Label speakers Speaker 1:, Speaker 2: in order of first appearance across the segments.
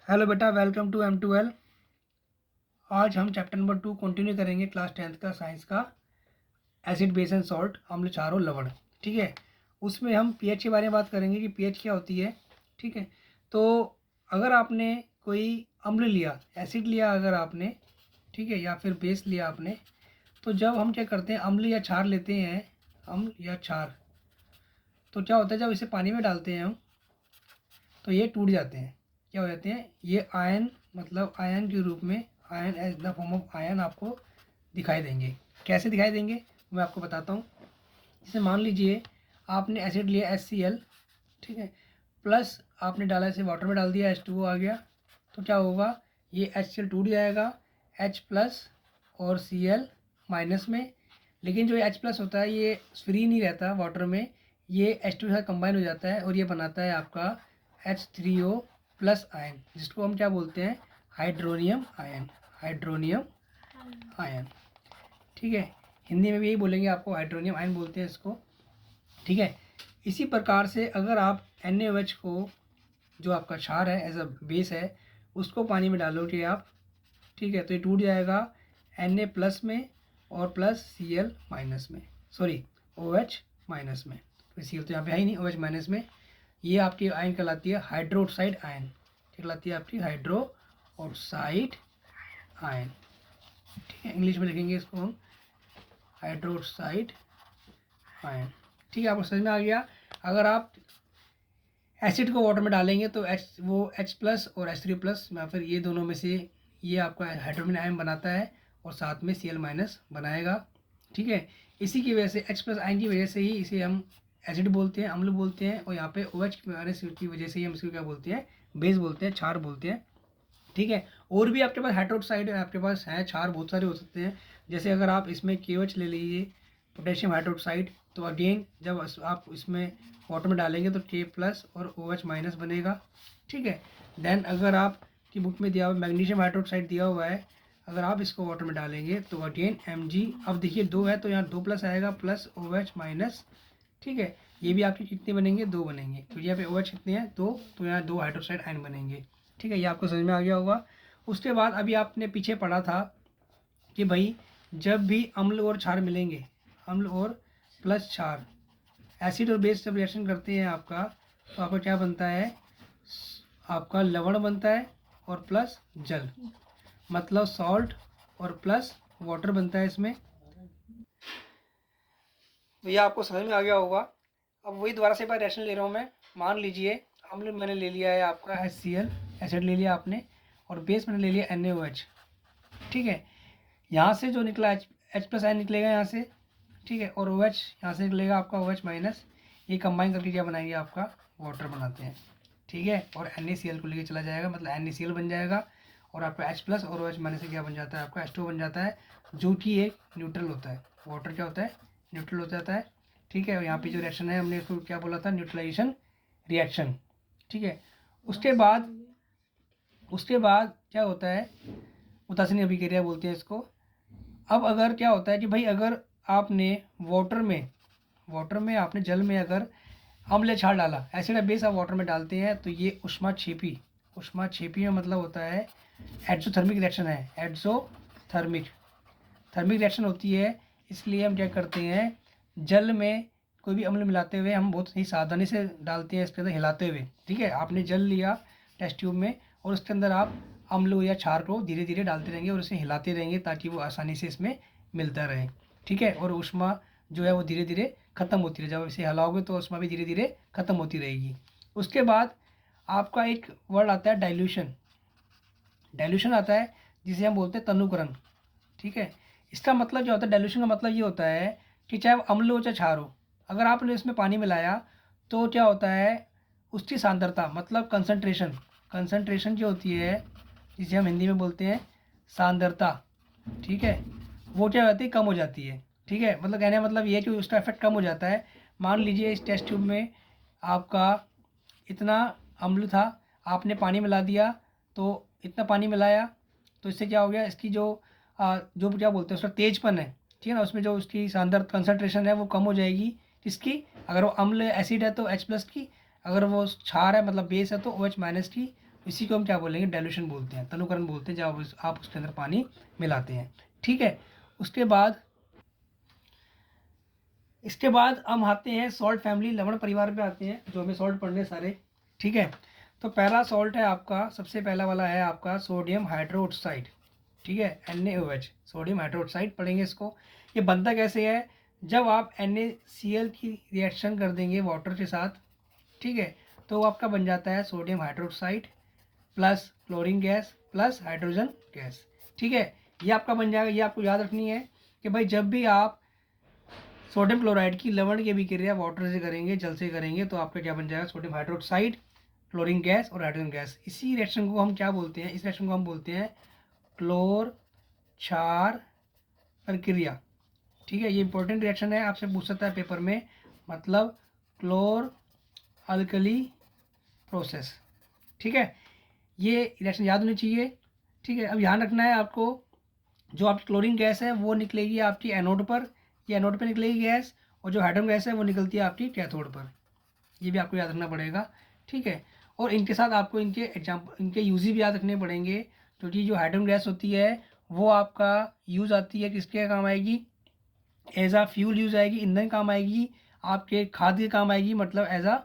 Speaker 1: Hello बेटा, welcome to M2L। आज हम चैप्टर नंबर 2 कंटिन्यू करेंगे क्लास 10th का साइंस का एसिड बेस एंड सॉल्ट, अम्ल क्षार और लवण। ठीक है, उसमें हम पीएच के बारे में बात करेंगे कि पीएच क्या होती है। ठीक है, तो अगर आपने कोई अम्ल लिया, एसिड लिया अगर आपने, ठीक है, या फिर बेस लिया आपने, तो जब हम क्या करते हैं, अम्ल या क्षार लेते हैं, अम्ल या क्षार, तो क्या होता है जब इसे पानी में डालते हैं हम, तो ये टूट जाते हैं। क्या हो जाते हैं, ये आयन, मतलब आयन के रूप में, ion as the form of ion आपको दिखाई देंगे। कैसे दिखाई देंगे मैं आपको बताता हूँ। जैसे मान लीजिए आपने एसिड लिया HCl, ठीक है, प्लस आपने डाला, इसे वाटर में डाल दिया, H2O आ गया, तो क्या होगा, ये HCl टूट जाएगा H प्लस और Cl माइनस में। लेकिन जो H प्लस होता है ये फ्री नहीं रहता वाटर में, ये H2 के साथ कंबाइन हो जाता है और ये बनाता है आपका H3O प्लस आयन, जिसको हम क्या बोलते हैं, हाइड्रोनियम आयन। हाइड्रोनियम आयन, ठीक है, हिंदी में भी यही बोलेंगे, आपको हाइड्रोनियम आयन बोलते हैं इसको। ठीक है, इसी प्रकार से अगर आप NaOH को, जो आपका क्षार है एज अ बेस है, उसको पानी में डालोगे आप, ठीक है, तो ये टूट जाएगा Na प्लस में और प्लस Cl माइनस में, सॉरी OH माइनस में। तो Cl तो यहाँ पे है ही नहीं, OH माइनस में। ये आपकी आयन कहलाती है हाइड्रोक्साइड आयन, कहलाती है आपकी हाइड्रोक्साइड आयन। ठीक है, इंग्लिश में लिखेंगे इसको हम हाइड्रोक्साइड आयन। ठीक है, आपको समझ में आ गया। अगर आप एसिड को वाटर में डालेंगे तो H प्लस और H3 प्लस, या फिर ये दोनों में से ये आपका हाइड्रोजन आयन बनाता है और साथ में Cl माइनस बनाएगा। ठीक है, इसी की वजह से H प्लस आयन की वजह से ही इसे हम एसिड बोलते हैं, अम्ल बोलते हैं, और यहाँ पे OH की वजह से ही हम इसको क्या बोलते हैं, बेस बोलते हैं, क्षार बोलते हैं। ठीक है, और भी आपके पास हाइड्रोक्साइड आपके पास है, क्षार बहुत सारे हो सकते हैं। जैसे अगर आप इसमें KOH ले लीजिए, पोटेशियम हाइड्रोक्साइड, तो अगेन जब आप इसमें वाटर में डालेंगे तो K प्लस और OH माइनस बनेगा। ठीक है, देन अगर आप की बुक में दिया हुआ मैग्नीशियम हाइड्रोक्साइड दिया हुआ है, अगर आप इसको वाटर में डालेंगे तो अगेन Mg, अब देखिए 2 है तो यहाँ 2 प्लस आएगा, प्लस OH माइनस। ठीक है, ये भी आपके कितने बनेंगे, 2 बनेंगे, तो यहाँ पे OH कितने हैं, 2, तो यहाँ 2 हाइड्रोक्साइड आयन बनेंगे। ठीक है, ये आपको समझ में आ गया होगा। उसके बाद अभी आपने पीछे पढ़ा था कि भाई जब भी अम्ल और क्षार मिलेंगे, अम्ल और प्लस क्षार, एसिड और बेस जब रिएक्शन करते हैं आपका, तो आपका क्या बनता है, आपका लवण बनता है और प्लस जल, मतलब सॉल्ट और प्लस वाटर बनता है इसमें। तो ये आपको समझ में आ गया होगा। अब वही दोबारा से एक बार रिएक्शन ले रहा हूँ मैं। मान लीजिए अम्ल मैंने ले लिया है आपका HCl, एसिड ले लिया आपने, और बेस मैंने ले लिया NaOH। ठीक है, यहाँ से जो निकला H प्लस आयन निकलेगा यहाँ से, ठीक है, और OH यहाँ से निकलेगा आपका OH माइनस, ये कंबाइन करके क्या बनाएंगे, आपका वाटर बनाते हैं। ठीक है, और NaCl को लेके चला जाएगा, मतलब NaCl बन जाएगा, और आपका H प्लस और OH माइनस से क्या बन जाता है, आपका H2O बन जाता है, जो कि एक न्यूट्रल होता है। वाटर क्या होता है, न्यूट्रल हो जाता है। ठीक है, और यहाँ पे जो रिएक्शन है हमने इसको क्या बोला था, न्यूट्रलाइजेशन रिएक्शन। ठीक है, उसके बाद क्या होता है, उदासीन अभिक्रिया बोलते हैं इसको। अब अगर क्या होता है कि भाई अगर आपने वाटर में आपने जल में अगर अम्ल या क्षार डाला, एसिड या बेस आप वाटर में डालते हैं, तो ये ऊष्माक्षेपी में मतलब होता है एक्सोथर्मिक रिएक्शन है, एक्सोथर्मिक थर्मिक रिएक्शन होती है। इसलिए हम क्या करते हैं, जल में कोई भी अम्ल मिलाते हुए हम बहुत ही सावधानी से डालते हैं, इसके अंदर हिलाते हुए। ठीक है, आपने जल लिया टेस्ट ट्यूब में, और उसके अंदर आप अम्ल या क्षार को धीरे धीरे डालते रहेंगे और उसे हिलाते रहेंगे ताकि वो आसानी से इसमें मिलता रहे। ठीक है, और ऊष्मा जो है वो धीरे धीरे खत्म होती रहे, जब इसे हिलाओगे तो ऊष्मा भी धीरे धीरे खत्म होती रहेगी। उसके बाद आपका एक वर्ड आता है डाइल्यूशन। डाइल्यूशन आता है जिसे हम बोलते हैं तनुकरण। ठीक है, इसका मतलब जो होता है, डाइल्यूशन का मतलब ये होता है कि चाहे वो अम्ल हो चाहे क्षार हो, अगर आपने इसमें पानी मिलाया तो क्या होता है, उसकी सांद्रता, मतलब कंसंट्रेशन जो होती है, जिसे हम हिंदी में बोलते हैं सांद्रता, ठीक है, वो क्या होती है, कम हो जाती है। ठीक है, मतलब कहने का मतलब ये है कि उसका इफेक्ट कम हो जाता है। मान लीजिए इस टेस्ट ट्यूब में आपका इतना अम्ल था, आपने पानी मिला दिया, तो इतना पानी मिलाया, तो इससे क्या हो गया, इसकी जो क्या बोलते हैं उसका तेजपन है, ठीक है ना, उसमें जो उसकी सांद्र कंसंट्रेशन है वो कम हो जाएगी। किसकी, अगर वो अम्ल एसिड है तो H प्लस की, अगर वो क्षार है मतलब बेस है तो OH माइनस की, इसी को हम क्या बोलेंगे, डाइल्यूशन बोलते हैं, तनुकरण बोलते हैं, जब आप उसके अंदर पानी मिलाते हैं। ठीक है, इसके बाद हम आते हैं सॉल्ट फैमिली, लवण परिवार पे आते हैं, जो हमें सॉल्ट पढ़ने सारे। ठीक है, तो पहला सॉल्ट है आपका, सबसे पहला वाला है आपका सोडियम हाइड्रोक्साइड। ठीक है, NaOH, सोडियम हाइड्रोक्साइड पढ़ेंगे इसको। ये बनता कैसे है, जब आप NaCl की रिएक्शन कर देंगे वाटर के साथ, ठीक है, तो वो आपका बन जाता है sodium hydroxide plus chlorine gas plus hydrogen gas. ठीक है, ये आपका बन जाएगा। ये आपको याद रखनी है कि भाई जब भी आप सोडियम क्लोराइड की लवण की अभिक्रिया वाटर से करेंगे, जल से करेंगे, तो आपका क्या बन जाएगा, सोडियम हाइड्रोक्साइड, क्लोरीन गैस और हाइड्रोजन गैस। इसी रिएक्शन को हम क्या बोलते हैं, इस रिएक्शन को हम बोलते हैं क्लोर क्षार प्रक्रिया। ठीक है, ये इंपॉर्टेंट रिएक्शन है, आपसे पूछ सकता है पेपर में, मतलब क्लोर अल्कली प्रोसेस। ठीक है, ये रिएक्शन याद होनी चाहिए। ठीक है, अब ध्यान रखना है आपको, जो आपकी क्लोरीन गैस है वो निकलेगी आपकी एनोड पर, ये एनोड पर निकलेगी गैस, और जो हाइड्रोजन गैस है वो निकलती है आपकी कैथोड पर। ये भी आपको याद रखना पड़ेगा। ठीक है, और इनके साथ आपको इनके यूज भी याद रखने पड़ेंगे, क्योंकि जो हाइड्रोजन गैस होती है वो आपका यूज़ आती है, किसके काम आएगी, एज आ फ्यूल यूज आएगी, ईंधन काम आएगी, आपके खाद के काम आएगी, मतलब एज आ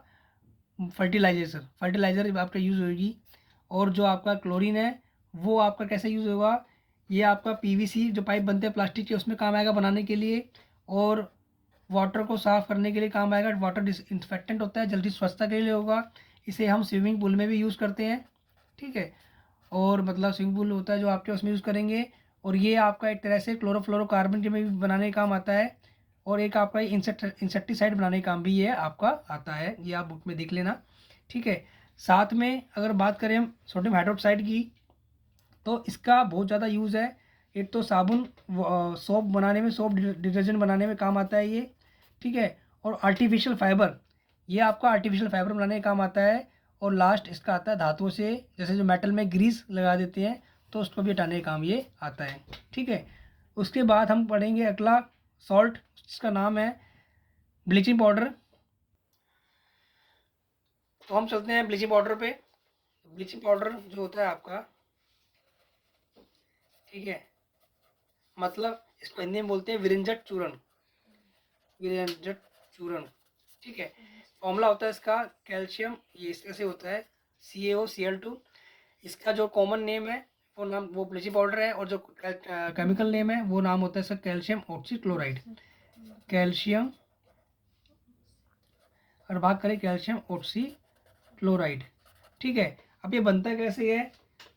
Speaker 1: फर्टिलाइजर आपका यूज़ होगी। और जो आपका क्लोरीन है वो आपका कैसे यूज़ होगा, ये आपका PVC जो पाइप बनते हैं प्लास्टिक के, उसमें काम आएगा बनाने के लिए, और वाटर को साफ़ करने के लिए काम आएगा। वाटर डिसइंफेक्टेंट होता है, जल्दी स्वच्छता के लिए होगा। इसे हम स्विमिंग पूल में भी यूज़ करते हैं। ठीक है, और मतलब स्विमिंग पूल होता है जो आपके, उसमें यूज़ करेंगे। और ये आपका एक तरह से क्लोरोफ्लोरोकार्बन के में भी बनाने का काम आता है, और एक आपका इंसेक्टिसाइड बनाने का काम भी ये आपका आता है, ये आप बुक में देख लेना। ठीक है, साथ में अगर बात करें हम सोडियम हाइड्रोक्साइड की, तो इसका बहुत ज़्यादा यूज़ है। एक तो साबुन, सोप बनाने में, सोप डिटर्जेंट बनाने में काम आता है ये। ठीक है, और आर्टिफिशियल फाइबर, ये आपका आर्टिफिशियल फाइबर बनाने का काम आता है। और लास्ट इसका आता है धातुओं से, जैसे जो मेटल में ग्रीस लगा देते हैं, तो उसको भी हटाने का काम ये आता है। ठीक है, उसके बाद हम पढ़ेंगे अगला सॉल्ट, जिसका नाम है ब्लीचिंग पाउडर। तो हम चलते हैं ब्लीचिंग पाउडर पे। ब्लीचिंग पाउडर जो होता है आपका, ठीक है, मतलब इसको हिंदी में बोलते हैं विरंजट चूर्ण, विरंजट चूर्ण। ठीक है, फॉर्मूला होता है इसका कैल्शियम, ये इस तरह से होता है CaOCl2। इसका जो कॉमन नेम है वो ब्लीचिंग पाउडर है, और जो केमिकल नेम है वो नाम होता है इसका कैल्शियम ऑक्सीक्लोराइड। कैल्शियम, और बात करें कैल्शियम ऑक्सीक्लोराइड। ठीक है, अब ये बनता कैसे है,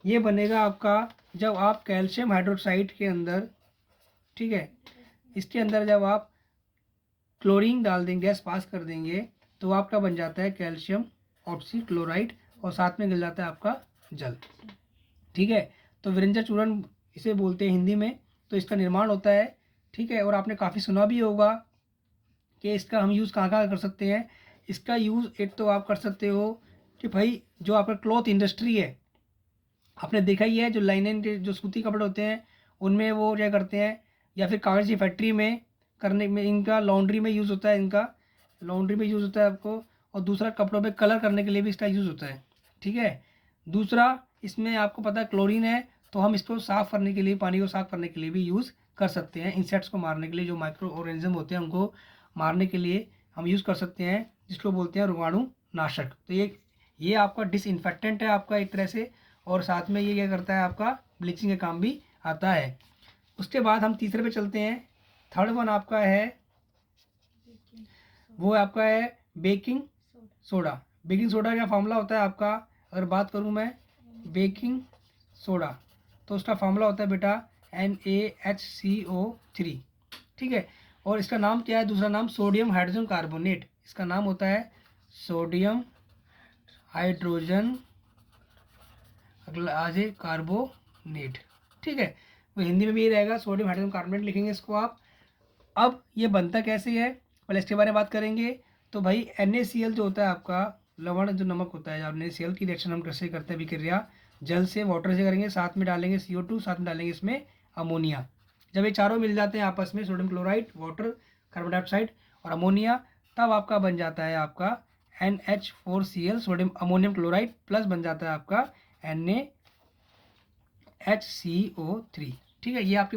Speaker 1: ये बनेगा आपका जब आप कैल्शियम हाइड्रोक्साइड के अंदर, ठीक है, इसके अंदर जब आप क्लोरीन डाल देंगे, गैस पास कर देंगे, तो आपका बन जाता है कैल्शियम ऑक्सीक्लोराइड, और साथ में मिल जाता है आपका जल। ठीक है, तो विरंजन चूर्ण इसे बोलते हैं हिंदी में। तो इसका निर्माण होता है। ठीक है, और आपने काफ़ी सुना भी होगा कि इसका हम यूज़ कहाँ कहाँ कर सकते हैं। इसका यूज़ एक तो आप कर सकते हो कि भाई जो आपका क्लॉथ इंडस्ट्री है, आपने देखा ही है, जो लाइनें के जो सूती कपड़े होते हैं उनमें वो क्या करते हैं, या फिर कागज़ की फैक्ट्री में करने में, इनका लॉन्ड्री में यूज़ होता है, इनका लॉन्ड्री में यूज़ होता है आपको। और दूसरा कपड़ों पे कलर करने के लिए भी इसका यूज़ होता है। ठीक है, दूसरा इसमें आपको पता है क्लोरीन है, तो हम इसको साफ़ करने के लिए, पानी को साफ़ करने के लिए भी यूज़ कर सकते हैं। इंसेक्ट्स को मारने के लिए, जो माइक्रो ऑर्गेनिज्म होते हैं उनको मारने के लिए हम यूज़ कर सकते हैं, जिसको बोलते हैं रोगाणु नाशक। तो ये आपका डिसइंफेक्टेंट है आपका एक तरह से, और साथ में ये क्या करता है, आपका ब्लीचिंग का काम भी आता है। उसके बाद हम तीसरे पे चलते हैं। थर्ड वन आपका है, वो आपका है बेकिंग सोडा। बेकिंग सोडा का फार्मूला होता है आपका, अगर बात करूँ मैं बेकिंग सोडा, तो उसका फार्मूला होता है बेटा NaHCO3। ठीक है, और इसका नाम क्या है, दूसरा नाम सोडियम हाइड्रोजन कार्बोनेट। इसका नाम होता है सोडियम हाइड्रोजन, अगला आज है कार्बोनेट। ठीक है, वो हिंदी में भी ये रहेगा, सोडियम हाइड्रोजन कार्बोनेट लिखेंगे इसको आप। अब ये बनता कैसे है, पहले इसके बारे में बात करेंगे। तो भाई NaCl जो होता है आपका, लवण जो नमक होता है, NaCl की रिएक्शन हम कैसे करते हैं, विक्रिया जल से वाटर से करेंगे, साथ में डालेंगे CO2, साथ में डालेंगे इसमें अमोनिया। जब ये चारों मिल जाते हैं आपस में, sodium chloride, water, carbon dioxide और अमोनिया, तब आपका बन जाता है आपका NH4Cl sodium ammonium chloride plus बन जाता है आपका NaHCO3। ठीक है, ये आपकी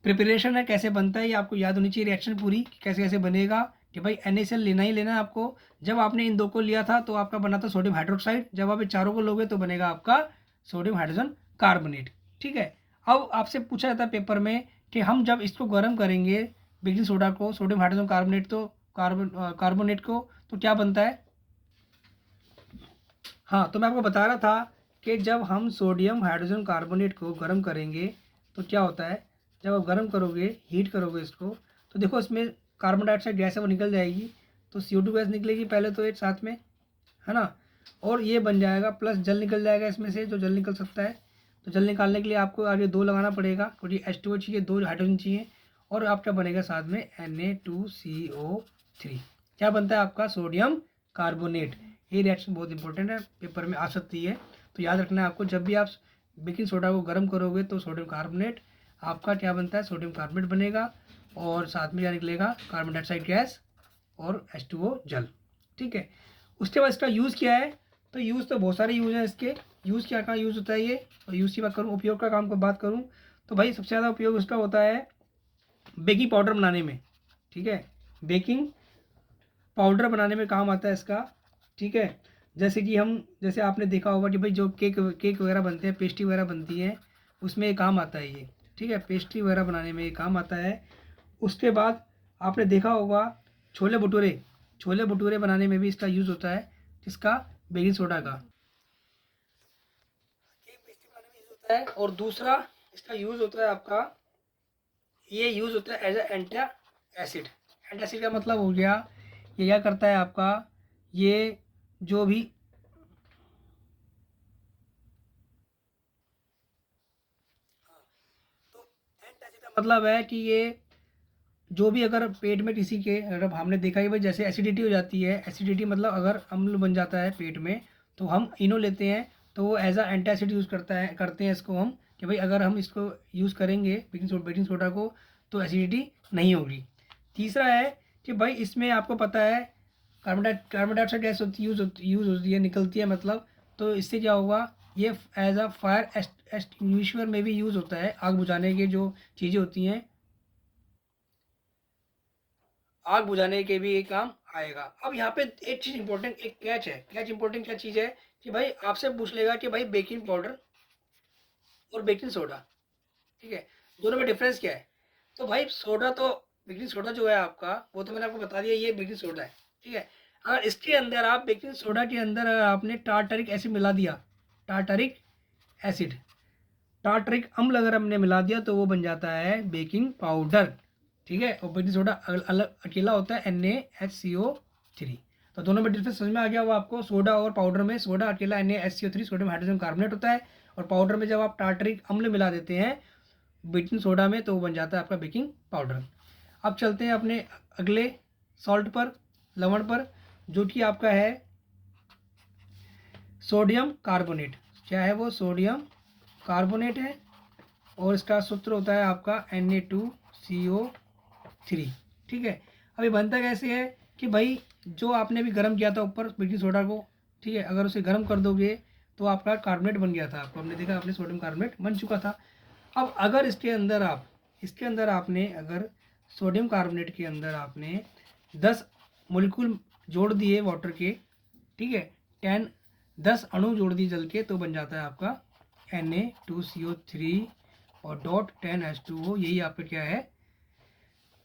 Speaker 1: प्रिपरेशन है, कैसे बनता है ये आपको याद होनी चाहिए, रिएक्शन पूरी कैसे कैसे बनेगा कि भाई NaCl लेना ही लेना है आपको। जब आपने इन दो को लिया था तो आपका बना था सोडियम हाइड्रोक्साइड, जब आप इन चारों को लोगे तो बनेगा आपका सोडियम हाइड्रोजन कार्बोनेट। ठीक है, अब आपसे पूछा जाता है पेपर में कि हम जब इसको गर्म करेंगे बेकिंग सोडा को, सोडियम हाइड्रोजन कार्बोनेट तो कार्बोनेट को, तो क्या बनता है। हाँ, तो मैं आपको बता रहा था कि जब हम सोडियम हाइड्रोजन कार्बोनेट को गर्म करेंगे तो क्या होता है, जब आप गर्म करोगे, हीट करोगे इसको, तो देखो इसमें कार्बन डाइऑक्साइड गैस है वो निकल जाएगी, तो CO2 गैस निकलेगी पहले तो एक साथ में, है ना, और ये बन जाएगा प्लस जल निकल जाएगा इसमें से, जो जल निकल सकता है। तो जल निकालने के लिए आपको आगे 2 लगाना पड़ेगा, क्योंकि H2O चाहिए, 2 हाइड्रोजन चाहिए, और आपका बनेगा साथ में Na2CO3। क्या बनता है आपका सोडियम कार्बोनेट। ये रिएक्शन बहुत इंपॉर्टेंट है, पेपर में आ सकती है, तो याद रखना है आपको। जब भी आप बेकिंग सोडा को गर्म करोगे तो सोडियम कार्बोनेट आपका क्या बनता है, सोडियम कार्बोनेट बनेगा, और साथ में क्या निकलेगा, कार्बन डाइऑक्साइड गैस और H2O जल। ठीक है, उसके बाद इसका यूज़ क्या है, तो यूज़ तो बहुत सारे यूज़ हैं इसके। यूज़ क्या कहाँ यूज़ होता है ये, और यूज़ की बात करूँ, उपयोग का काम को बात करूँ, तो भाई सबसे ज़्यादा उपयोग उसका होता है बेकिंग पाउडर बनाने में। ठीक है, बेकिंग पाउडर बनाने में काम आता है इसका। ठीक है, जैसे आपने देखा होगा कि भाई जो केक केक वगैरह बनते हैं, पेस्ट्री वगैरह बनती है, उसमें ये काम आता है ये। ठीक है, पेस्ट्री वगैरह बनाने में ये काम आता है। उसके बाद आपने देखा होगा छोले भटूरे बनाने में भी इसका यूज़ होता है, जिसका बेकिंग सोडा का केक पेस्ट्री बनाने में यूज़ होता है। और दूसरा इसका यूज़ होता है आपका, ये यूज़ होता है एज एंटा एसिड। एंटासिड का मतलब हो गया, ये क्या करता है आपका, ये जो भी तो एंटासिड का मतलब है कि ये जो भी अगर पेट में किसी के, अगर हमने देखा है भाई जैसे एसिडिटी हो जाती है, एसिडिटी मतलब अगर अम्ल बन जाता है पेट में, तो हम इनो लेते हैं, तो वो एज अ एंटासिड यूज़ करते हैं इसको हम, कि भाई अगर हम इसको यूज़ करेंगे बेकिंग सोडा को तो एसिडिटी नहीं होगी। तीसरा है कि भाई इसमें आपको पता है कार्बन डाइऑक्साइड गैस यूज़ होती है, निकलती है मतलब, तो इससे क्या होगा, ये एज अ फायर एक्सटिंग्विशर में भी यूज़ होता है। आग बुझाने के जो चीज़ें होती हैं, आग बुझाने के भी ये काम आएगा। अब यहाँ पे एक चीज़ इंपॉर्टेंट, एक कैच है। कैच इंपॉर्टेंट क्या चीज़ है कि भाई आपसे पूछ लेगा कि भाई बेकिंग पाउडर और बेकिंग सोडा, ठीक है, दोनों में डिफरेंस क्या है। तो भाई सोडा तो, बेकिंग सोडा जो है आपका, वो तो मैंने आपको बता दिया, ये बेकिंग सोडा है। ठीक है, अगर इसके अंदर आप बेकिंग सोडा के अंदर अगर आपने टार्टरिक एसिड मिला दिया, टार्टरिक एसिड, टार्टरिक अम्ल अगर हमने मिला दिया, तो वो बन जाता है बेकिंग पाउडर। ठीक है, और बेकिंग सोडा अलग अकेला होता है NaHCO3। तो दोनों में डिफरेंस समझ में आ गया वो आपको। सोडा और पाउडर में, सोडा अकेला NaHCO3 सोडियम हाइड्रोजन कार्बोनेट होता है, और पाउडर में जब आप टार्टरिक अम्ल मिला देते हैं बेकिंग सोडा में, तो वो बन जाता है आपका बेकिंग पाउडर। अब चलते हैं अपने अगले सॉल्ट पर, लवण पर, जो कि आपका है सोडियम कार्बोनेट। क्या है वो, सोडियम कार्बोनेट है, और इसका सूत्र होता है आपका Na2CO3। ठीक है, अभी बनता कैसे है कि भाई जो आपने भी गर्म किया था ऊपर बेकिंग सोडा को, ठीक है, अगर उसे गर्म कर दोगे तो आपका कार्बोनेट बन गया था, आपको हमने देखा, आपने सोडियम कार्बोनेट बन चुका था। अब अगर इसके अंदर आपने अगर सोडियम कार्बोनेट के अंदर आपने 10 मोलिक्यूल जोड़ दिए वाटर के, ठीक है, 10 अणु जोड़ दिए जल के, तो बन जाता है आपका Na2CO3 और डॉट 10H2O। यही आपका क्या है,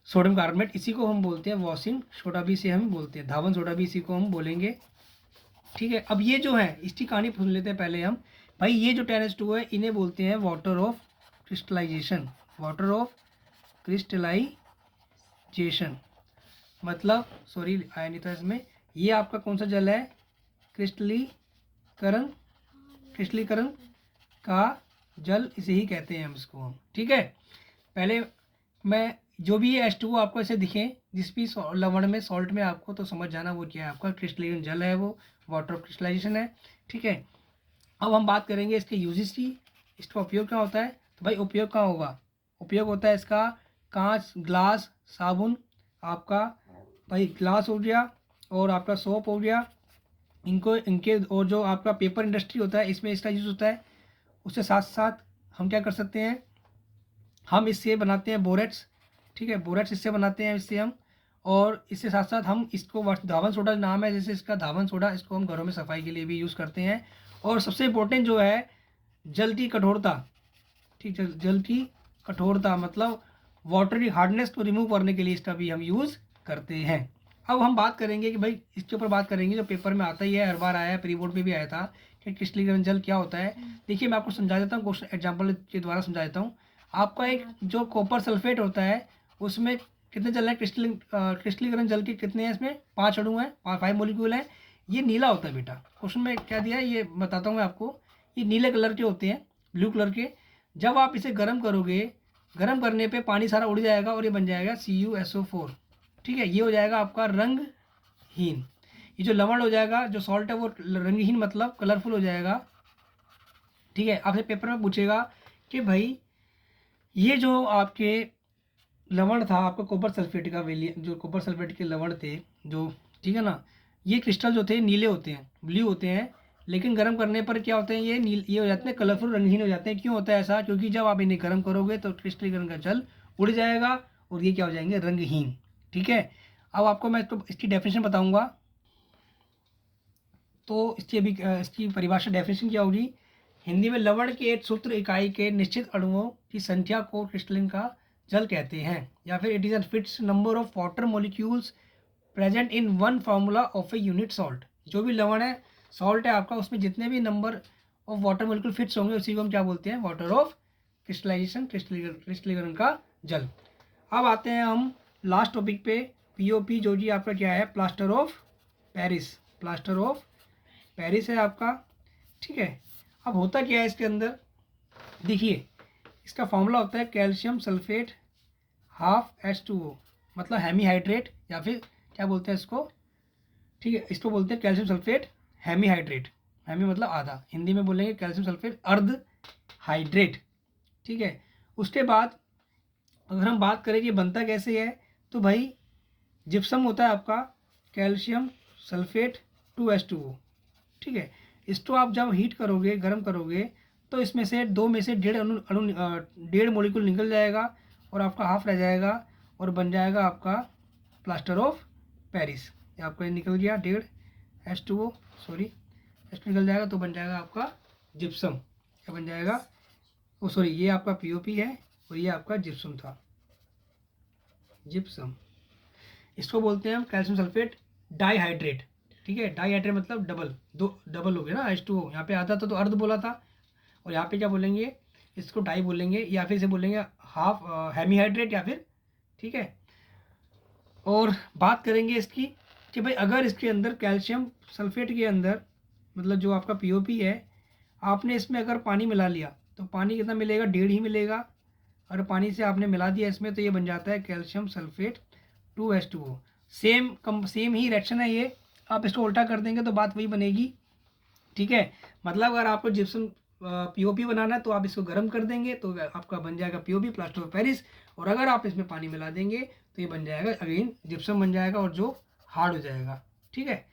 Speaker 1: सोडियम कार्बोनेट। इसी को हम बोलते हैं वॉशिंग सोडा भी से हम बोलते हैं, धावन सोडा भी इसी को हम बोलेंगे। ठीक है, अब ये जो है इसकी कहानी सुन लेते हैं पहले हम। भाई ये जो 10H2O है, इन्हें बोलते हैं water of crystallization. Water of crystallization मतलब, सॉरी आया नहीं था इसमें, ये आपका कौन सा जल है, क्रिस्टलीकरण, क्रिस्टलीकरण का जल इसे ही कहते हैं हम इसको हम। ठीक है, पहले मैं जो भी ये H2O आपको ऐसे दिखे जिस भी लवण में, सॉल्ट में, आपको तो समझ जाना वो क्या है, आपका क्रिस्टलीकरण जल है, वो वाटर ऑफ क्रिस्टलाइजेशन है। ठीक है, अब हम बात करेंगे इसके यूजेस की, इसका उपयोग क्या होता है। तो भाई उपयोग क्या होगा, उपयोग होता है इसका कांच, ग्लास, साबुन, आपका भाई ग्लास हो गया, और आपका सोप हो गया, इनके और जो आपका पेपर इंडस्ट्री होता है इसमें इसका यूज़ होता है। उसके साथ साथ हम क्या कर सकते हैं, हम इससे बनाते हैं बोरेट्स, ठीक है, बोरेट्स इससे बनाते हैं इससे हम। और इसके साथ साथ हम इसको धावन सोडा नाम है जैसे इसका, धावन सोडा, इसको हम घरों में सफाई के लिए भी यूज़ करते हैं। और सबसे इम्पोर्टेंट जो है जल की कठोरता, ठीक है, जल की कठोरता मतलब वाटर की हार्डनेस को रिमूव करने के लिए इसका भी हम यूज़ करते हैं। अब हम बात करेंगे कि भाई इसके ऊपर बात करेंगे जो पेपर में आता ही है, हर बार आया है, प्री बोर्ड में भी आया था कि क्रिस्टलीकरण जल क्या होता है। देखिए मैं आपको समझा देता हूँ, क्वेश्चन एग्जाम्पल के द्वारा समझा देता हूँ। आपका एक जो कॉपर सल्फेट होता है उसमें कितने जल है, क्रिस्टलीकरण जल के कितने हैं, इसमें 5 अणु हैं, 5 मॉलिक्यूल हैं। ये नीला होता है बेटा, क्वेश्चन में क्या दिया है ये बताता हूँ मैं आपको। ये नीले कलर के होते हैं, ब्लू कलर के। जब आप इसे गर्म करोगे, गर्म करने पे पानी सारा उड़ जाएगा और ये बन जाएगा CuSO4, ठीक है। ये हो जाएगा आपका रंगहीन। ये जो लवण हो जाएगा, जो सॉल्ट है वो रंगहीन मतलब कलरफुल हो जाएगा, ठीक है। आपसे पेपर में पूछेगा कि भाई ये जो आपके लवण था आपका कॉपर सल्फेट का जो कॉपर सल्फेट के लवण थे जो, ठीक है ना, ये क्रिस्टल जो थे नीले होते हैं, ब्लू होते हैं। लेकिन गर्म करने पर क्या होते हैं, ये हो जाते हैं कलरफुल, रंगहीन हो जाते हैं। क्यों होता है ऐसा, क्योंकि जब आप इन्हें गर्म करोगे तो क्रिस्टलीकरण का जल उड़ जाएगा और ये क्या हो जाएंगे, रंगहीन, ठीक है। अब आपको मैं तो इसकी डेफिनेशन बताऊंगा। तो इसकी परिभाषा डेफिनेशन क्या होगी, हिंदी में लवण के एक सूत्र इकाई के निश्चित अणुओं की संख्या को क्रिस्टलिन का जल कहते हैं, या फिर it is a fix number of water molecules present in one formula of a unit salt. जो भी लवण है, सॉल्ट है आपका, उसमें जितने भी number of water molecule fits होंगे उसी को हम क्या बोलते हैं, वाटर ऑफ क्रिस्टलाइजेशन, क्रिस्टलीकरण का जल। अब आते हैं हम लास्ट टॉपिक पे, POP, जो जी आपका क्या है, plaster of Paris, plaster of Paris है आपका, ठीक है। अब होता क्या है इसके अंदर, देखिए इसका फॉर्मूला होता है कैल्शियम सल्फेट हाफ H2O, मतलब हेमीहाइड्रेट, या फिर क्या बोलते हैं इसको, ठीक है, इसको बोलते हैं कैल्शियम सल्फेट हेमीहाइड्रेट। हेमी मतलब आधा, हिंदी में बोलेंगे कैल्शियम सल्फेट अर्ध हाइड्रेट, ठीक है। उसके बाद अगर हम बात करें कि बनता कैसे है, तो भाई जिप्सम होता है आपका कैल्शियम सल्फेट 2H2O, ठीक है। इसको आप जब हीट करोगे, गर्म करोगे, तो इसमें से 2 में से 1.5 मॉलिक्यूल निकल जाएगा और आपका हाफ रह जाएगा और बन जाएगा आपका प्लास्टर ऑफ पेरिस। ये आपका निकल गया 1.5 H2O, सॉरी H2 निकल जाएगा तो बन जाएगा आपका जिप्सम। क्या बन जाएगा, ओ सॉरी, ये आपका POP है और ये आपका जिप्सम था, जिप्सम। इसको बोलते हैं हम कैल्शियम सल्फेट डाईहाइड्रेट, ठीक है। डाईहाइड्रेट मतलब डबल, 2 डबल हो गया ना, H2O यहाँ पे आता था तो अर्ध बोला था, और यहाँ पे क्या बोलेंगे, इसको डाई बोलेंगे, या फिर इसे बोलेंगे हाफ हेमीहाइड्रेट, या फिर, ठीक है। और बात करेंगे इसकी कि भाई अगर इसके अंदर कैल्शियम सल्फेट के अंदर मतलब जो आपका POP है, आपने इसमें अगर पानी मिला लिया तो पानी कितना मिलेगा, 1.5 ही मिलेगा। और पानी से आपने मिला दिया इसमें तो ये बन जाता है कैल्शियम सल्फेट 2H2O। सेम ही रिएक्शन है ये, आप इसको उल्टा कर देंगे तो बात वही बनेगी, ठीक है। मतलब अगर आपको जिप्सम POP बनाना है तो आप इसको गर्म कर देंगे तो आपका बन जाएगा POP, प्लास्टर ऑफ पेरिस। और अगर आप इसमें पानी मिला देंगे तो ये बन जाएगा अगेन जिप्सम बन जाएगा, और जो हार्ड हो जाएगा, ठीक है।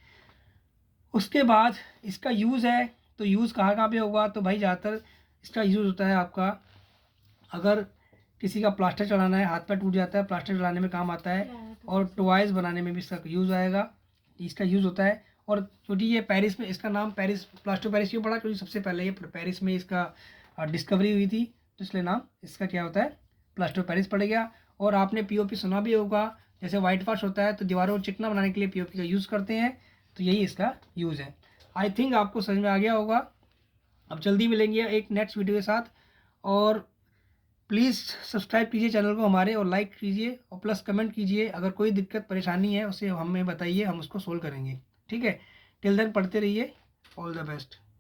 Speaker 1: उसके बाद इसका यूज़ है, तो यूज़ कहाँ कहाँ पे होगा, तो भाई ज़्यादातर इसका यूज़ होता है आपका, अगर किसी का प्लास्टर चढ़ाना है, हाथ पैर टूट जाता है, प्लास्टर चढ़ाने में काम आता है, और टॉयज़ बनाने में भी इसका यूज़ आएगा, इसका यूज़ होता है। और क्योंकि ये पेरिस में, इसका नाम पेरिस, प्लास्टर पेरिस क्यों पड़ा, क्योंकि सबसे पहले ये पेरिस में इसका डिस्कवरी हुई थी, तो इसलिए नाम इसका क्या होता है, प्लास्टर पेरिस पड़ गया। और आपने POP सुना भी होगा, जैसे वाइट वॉश होता है तो दीवारों को चिकना बनाने के लिए POP का यूज़ करते हैं, तो यही इसका यूज़ है। आई थिंक आपको समझ में आ गया होगा। अब जल्दी मिलेंगे एक नेक्स्ट वीडियो के साथ, और प्लीज़ सब्सक्राइब कीजिए चैनल को हमारे, और लाइक कीजिए और प्लस कमेंट कीजिए। अगर कोई दिक्कत परेशानी है उसे हमें बताइए, हम उसको सोल्व करेंगे, ठीक है। टिल देन पढ़ते रहिए, ऑल द बेस्ट।